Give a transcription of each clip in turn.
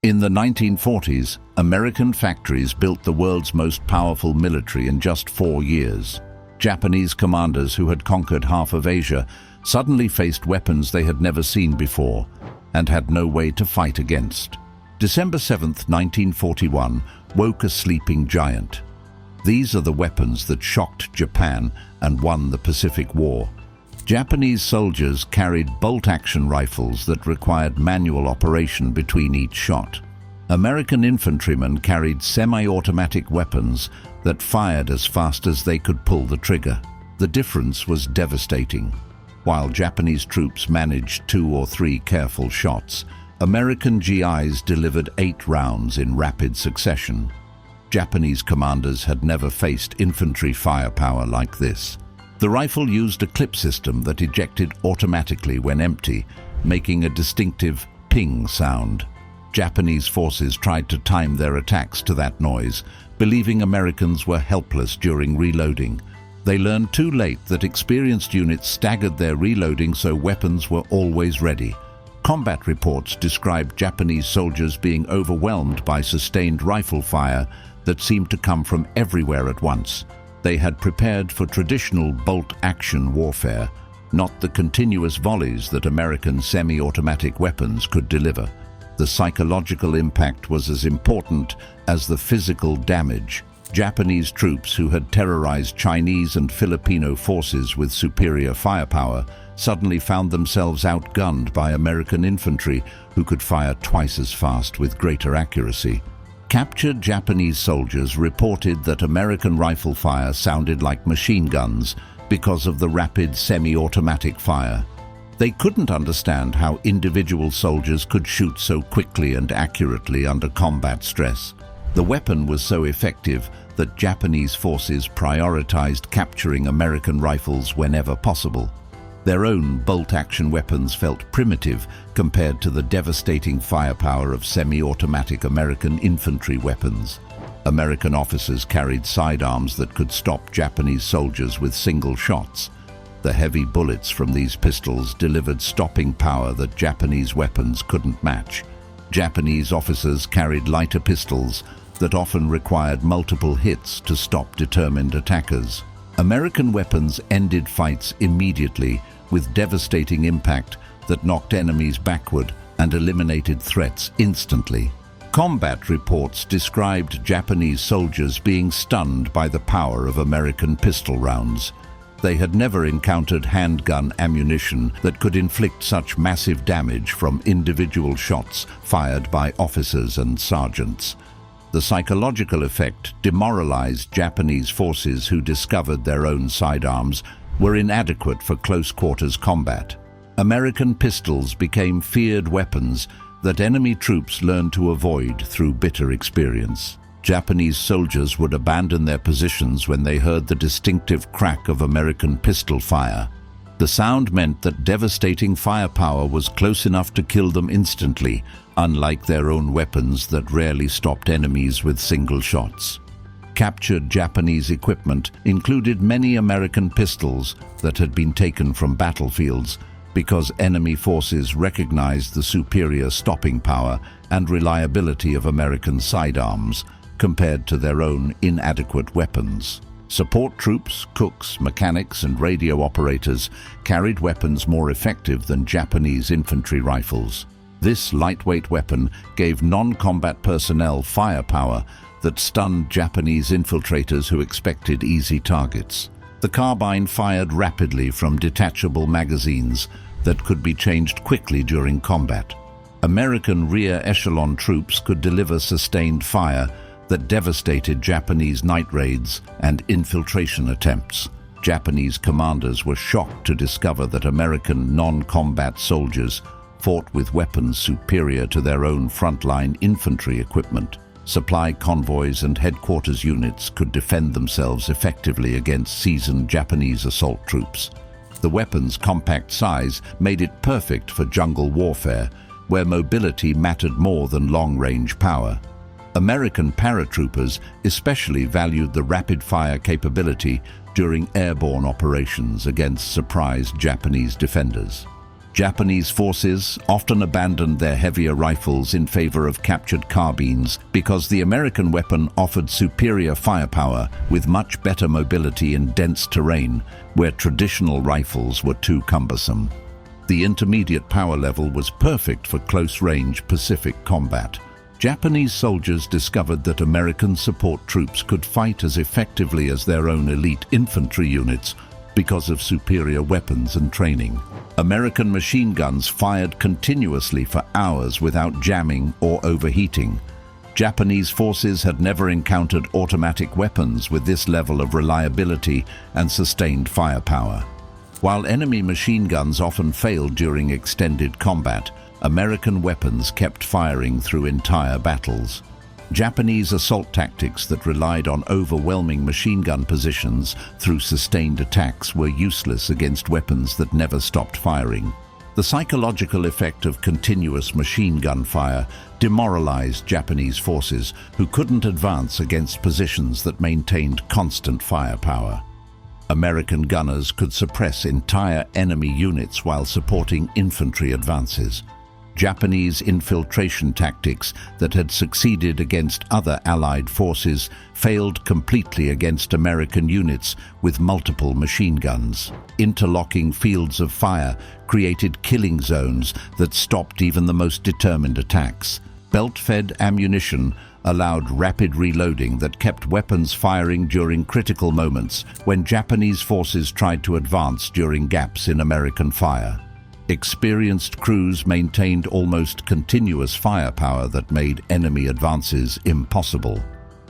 In the 1940s, American factories built the world's most powerful military in just 4 years. Japanese commanders who had conquered half of Asia suddenly faced weapons they had never seen before and had no way to fight against. December 7, 1941, woke a sleeping giant. These are the weapons that shocked Japan and won the Pacific War. Japanese soldiers carried bolt-action rifles that required manual operation between each shot. American infantrymen carried semi-automatic weapons that fired as fast as they could pull the trigger. The difference was devastating. While Japanese troops managed 2 or 3 careful shots, American GIs delivered 8 rounds in rapid succession. Japanese commanders had never faced infantry firepower like this. The rifle used a clip system that ejected automatically when empty, making a distinctive ping sound. Japanese forces tried to time their attacks to that noise, believing Americans were helpless during reloading. They learned too late that experienced units staggered their reloading so weapons were always ready. Combat reports described Japanese soldiers being overwhelmed by sustained rifle fire that seemed to come from everywhere at once. They had prepared for traditional bolt-action warfare, not the continuous volleys that American semi-automatic weapons could deliver. The psychological impact was as important as the physical damage. Japanese troops who had terrorized Chinese and Filipino forces with superior firepower suddenly found themselves outgunned by American infantry who could fire twice as fast with greater accuracy. Captured Japanese soldiers reported that American rifle fire sounded like machine guns because of the rapid semi-automatic fire. They couldn't understand how individual soldiers could shoot so quickly and accurately under combat stress. The weapon was so effective that Japanese forces prioritized capturing American rifles whenever possible. Their own bolt-action weapons felt primitive compared to the devastating firepower of semi-automatic American infantry weapons. American officers carried sidearms that could stop Japanese soldiers with single shots. The heavy bullets from these pistols delivered stopping power that Japanese weapons couldn't match. Japanese officers carried lighter pistols that often required multiple hits to stop determined attackers. American weapons ended fights immediately with devastating impact that knocked enemies backward and eliminated threats instantly. Combat reports described Japanese soldiers being stunned by the power of American pistol rounds. They had never encountered handgun ammunition that could inflict such massive damage from individual shots fired by officers and sergeants. The psychological effect demoralized Japanese forces who discovered their own sidearms were inadequate for close-quarters combat. American pistols became feared weapons that enemy troops learned to avoid through bitter experience. Japanese soldiers would abandon their positions when they heard the distinctive crack of American pistol fire. The sound meant that devastating firepower was close enough to kill them instantly, unlike their own weapons that rarely stopped enemies with single shots. Captured Japanese equipment included many American pistols that had been taken from battlefields because enemy forces recognized the superior stopping power and reliability of American sidearms compared to their own inadequate weapons. Support troops, cooks, mechanics, and radio operators carried weapons more effective than Japanese infantry rifles. This lightweight weapon gave non-combat personnel firepower that stunned Japanese infiltrators who expected easy targets. The carbine fired rapidly from detachable magazines that could be changed quickly during combat. American rear echelon troops could deliver sustained fire that devastated Japanese night raids and infiltration attempts. Japanese commanders were shocked to discover that American non-combat soldiers fought with weapons superior to their own frontline infantry equipment. Supply convoys and headquarters units could defend themselves effectively against seasoned Japanese assault troops. The weapon's compact size made it perfect for jungle warfare, where mobility mattered more than long-range power. American paratroopers especially valued the rapid-fire capability during airborne operations against surprised Japanese defenders. Japanese forces often abandoned their heavier rifles in favor of captured carbines because the American weapon offered superior firepower with much better mobility in dense terrain where traditional rifles were too cumbersome. The intermediate power level was perfect for close-range Pacific combat. Japanese soldiers discovered that American support troops could fight as effectively as their own elite infantry units because of superior weapons and training. American machine guns fired continuously for hours without jamming or overheating. Japanese forces had never encountered automatic weapons with this level of reliability and sustained firepower. While enemy machine guns often failed during extended combat, American weapons kept firing through entire battles. Japanese assault tactics that relied on overwhelming machine gun positions through sustained attacks were useless against weapons that never stopped firing. The psychological effect of continuous machine gun fire demoralized Japanese forces who couldn't advance against positions that maintained constant firepower. American gunners could suppress entire enemy units while supporting infantry advances. Japanese infiltration tactics that had succeeded against other Allied forces failed completely against American units with multiple machine guns. Interlocking fields of fire created killing zones that stopped even the most determined attacks. Belt-fed ammunition allowed rapid reloading that kept weapons firing during critical moments when Japanese forces tried to advance during gaps in American fire. Experienced crews maintained almost continuous firepower that made enemy advances impossible.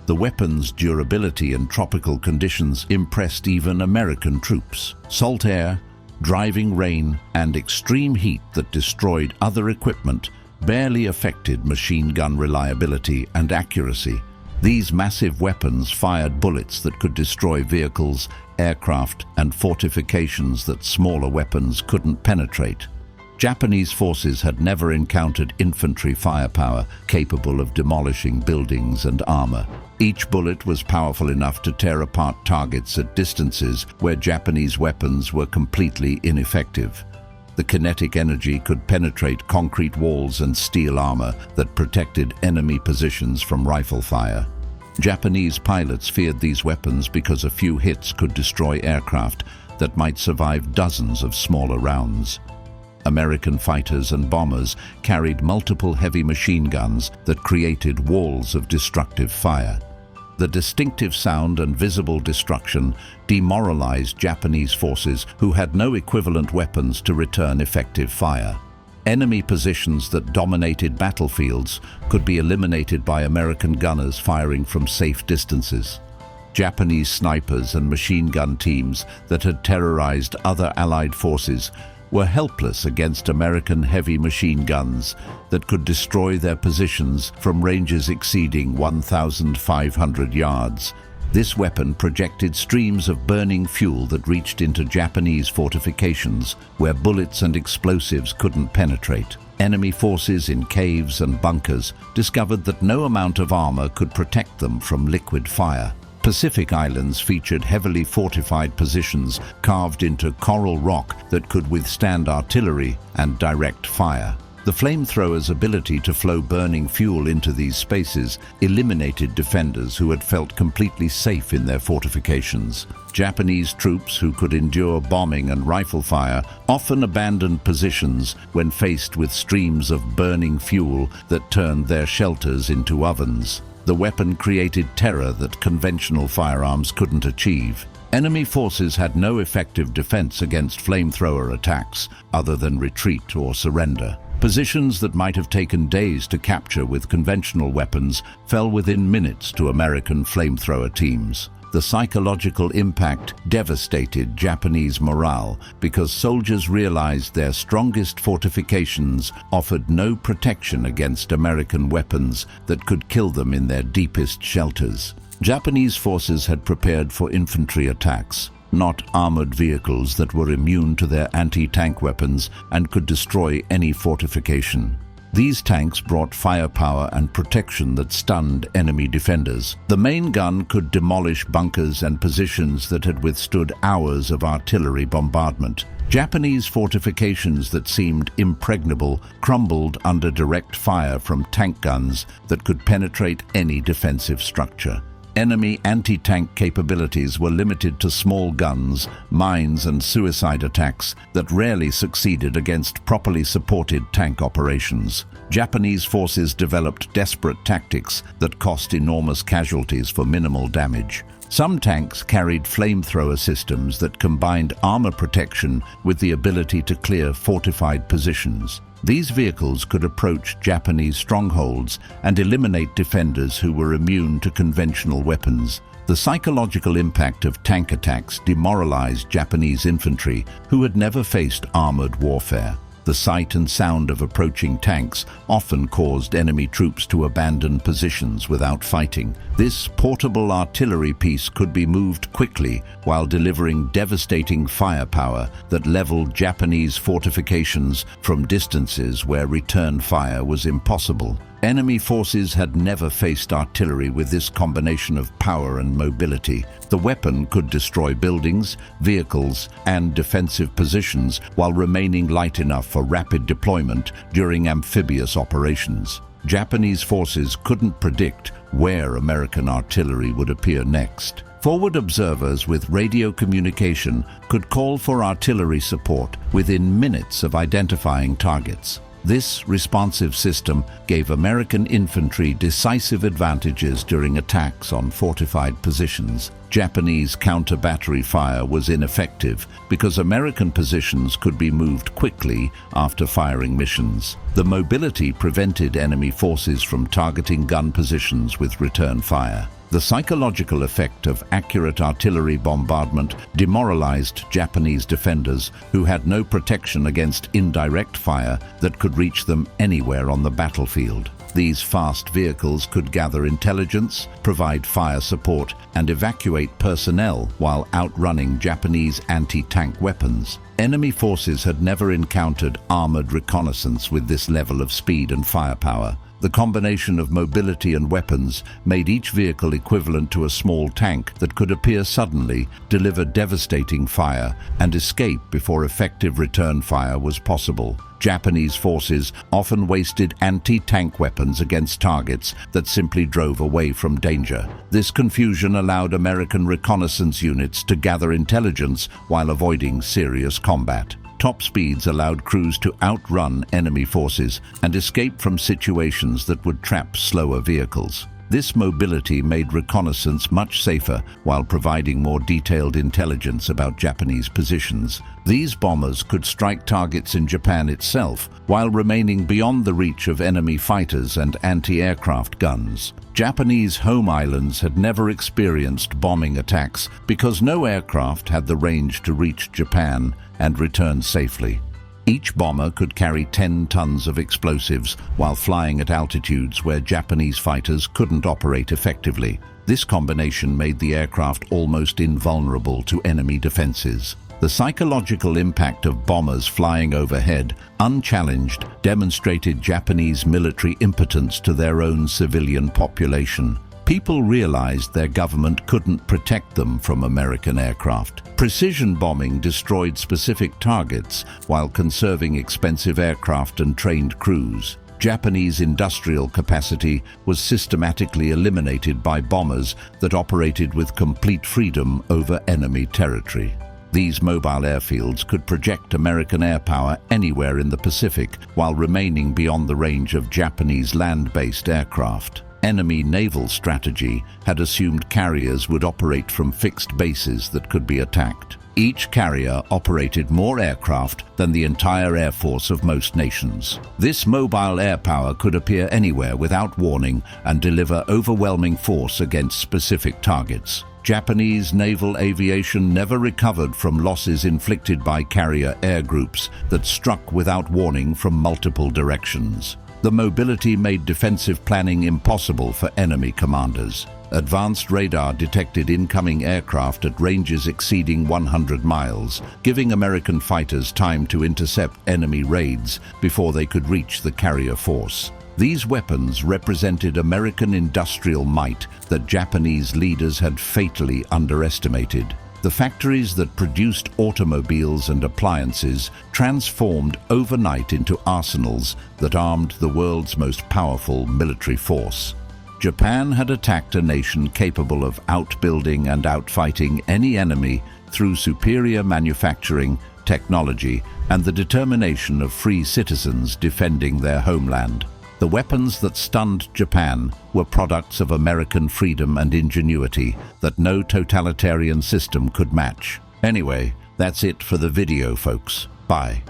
The weapon's durability in tropical conditions impressed even American troops. Salt air, driving rain, and extreme heat that destroyed other equipment barely affected machine gun reliability and accuracy. These massive weapons fired bullets that could destroy vehicles, aircraft, and fortifications that smaller weapons couldn't penetrate. Japanese forces had never encountered infantry firepower capable of demolishing buildings and armor. Each bullet was powerful enough to tear apart targets at distances where Japanese weapons were completely ineffective. The kinetic energy could penetrate concrete walls and steel armor that protected enemy positions from rifle fire. Japanese pilots feared these weapons because a few hits could destroy aircraft that might survive dozens of smaller rounds. American fighters and bombers carried multiple heavy machine guns that created walls of destructive fire. The distinctive sound and visible destruction demoralized Japanese forces who had no equivalent weapons to return effective fire. Enemy positions that dominated battlefields could be eliminated by American gunners firing from safe distances. Japanese snipers and machine gun teams that had terrorized other Allied forces were helpless against American heavy machine guns that could destroy their positions from ranges exceeding 1,500 yards. This weapon projected streams of burning fuel that reached into Japanese fortifications where bullets and explosives couldn't penetrate. Enemy forces in caves and bunkers discovered that no amount of armor could protect them from liquid fire. Pacific Islands featured heavily fortified positions carved into coral rock that could withstand artillery and direct fire. The flamethrowers' ability to flow burning fuel into these spaces eliminated defenders who had felt completely safe in their fortifications. Japanese troops who could endure bombing and rifle fire often abandoned positions when faced with streams of burning fuel that turned their shelters into ovens. The weapon created terror that conventional firearms couldn't achieve. Enemy forces had no effective defense against flamethrower attacks other than retreat or surrender. Positions that might have taken days to capture with conventional weapons fell within minutes to American flamethrower teams. The psychological impact devastated Japanese morale because soldiers realized their strongest fortifications offered no protection against American weapons that could kill them in their deepest shelters. Japanese forces had prepared for infantry attacks, not armored vehicles that were immune to their anti-tank weapons and could destroy any fortification. These tanks brought firepower and protection that stunned enemy defenders. The main gun could demolish bunkers and positions that had withstood hours of artillery bombardment. Japanese fortifications that seemed impregnable crumbled under direct fire from tank guns that could penetrate any defensive structure. Enemy anti-tank capabilities were limited to small guns, mines and suicide attacks that rarely succeeded against properly supported tank operations. Japanese forces developed desperate tactics that cost enormous casualties for minimal damage. Some tanks carried flamethrower systems that combined armor protection with the ability to clear fortified positions. These vehicles could approach Japanese strongholds and eliminate defenders who were immune to conventional weapons. The psychological impact of tank attacks demoralized Japanese infantry who had never faced armored warfare. The sight and sound of approaching tanks often caused enemy troops to abandon positions without fighting. This portable artillery piece could be moved quickly while delivering devastating firepower that leveled Japanese fortifications from distances where return fire was impossible. Enemy forces had never faced artillery with this combination of power and mobility. The weapon could destroy buildings, vehicles, and defensive positions while remaining light enough for rapid deployment during amphibious operations. Japanese forces couldn't predict where American artillery would appear next. Forward observers with radio communication could call for artillery support within minutes of identifying targets. This responsive system gave American infantry decisive advantages during attacks on fortified positions. Japanese counter-battery fire was ineffective because American positions could be moved quickly after firing missions. The mobility prevented enemy forces from targeting gun positions with return fire. The psychological effect of accurate artillery bombardment demoralized Japanese defenders who had no protection against indirect fire that could reach them anywhere on the battlefield. These fast vehicles could gather intelligence, provide fire support, and evacuate personnel while outrunning Japanese anti-tank weapons. Enemy forces had never encountered armored reconnaissance with this level of speed and firepower. The combination of mobility and weapons made each vehicle equivalent to a small tank that could appear suddenly, deliver devastating fire, and escape before effective return fire was possible. Japanese forces often wasted anti-tank weapons against targets that simply drove away from danger. This confusion allowed American reconnaissance units to gather intelligence while avoiding serious combat. Top speeds allowed crews to outrun enemy forces and escape from situations that would trap slower vehicles. This mobility made reconnaissance much safer while providing more detailed intelligence about Japanese positions. These bombers could strike targets in Japan itself while remaining beyond the reach of enemy fighters and anti-aircraft guns. Japanese home islands had never experienced bombing attacks because no aircraft had the range to reach Japan and return safely. Each bomber could carry 10 tons of explosives while flying at altitudes where Japanese fighters couldn't operate effectively. This combination made the aircraft almost invulnerable to enemy defenses. The psychological impact of bombers flying overhead, unchallenged, demonstrated Japanese military impotence to their own civilian population. People realized their government couldn't protect them from American aircraft. Precision bombing destroyed specific targets while conserving expensive aircraft and trained crews. Japanese industrial capacity was systematically eliminated by bombers that operated with complete freedom over enemy territory. These mobile airfields could project American air power anywhere in the Pacific while remaining beyond the range of Japanese land-based aircraft. Enemy naval strategy had assumed carriers would operate from fixed bases that could be attacked. Each carrier operated more aircraft than the entire air force of most nations. This mobile air power could appear anywhere without warning and deliver overwhelming force against specific targets. Japanese naval aviation never recovered from losses inflicted by carrier air groups that struck without warning from multiple directions. The mobility made defensive planning impossible for enemy commanders. Advanced radar detected incoming aircraft at ranges exceeding 100 miles, giving American fighters time to intercept enemy raids before they could reach the carrier force. These weapons represented American industrial might that Japanese leaders had fatally underestimated. The factories that produced automobiles and appliances transformed overnight into arsenals that armed the world's most powerful military force. Japan had attacked a nation capable of outbuilding and outfighting any enemy through superior manufacturing, technology, and the determination of free citizens defending their homeland. The weapons that stunned Japan were products of American freedom and ingenuity that no totalitarian system could match. Anyway, that's it for the video, folks. Bye.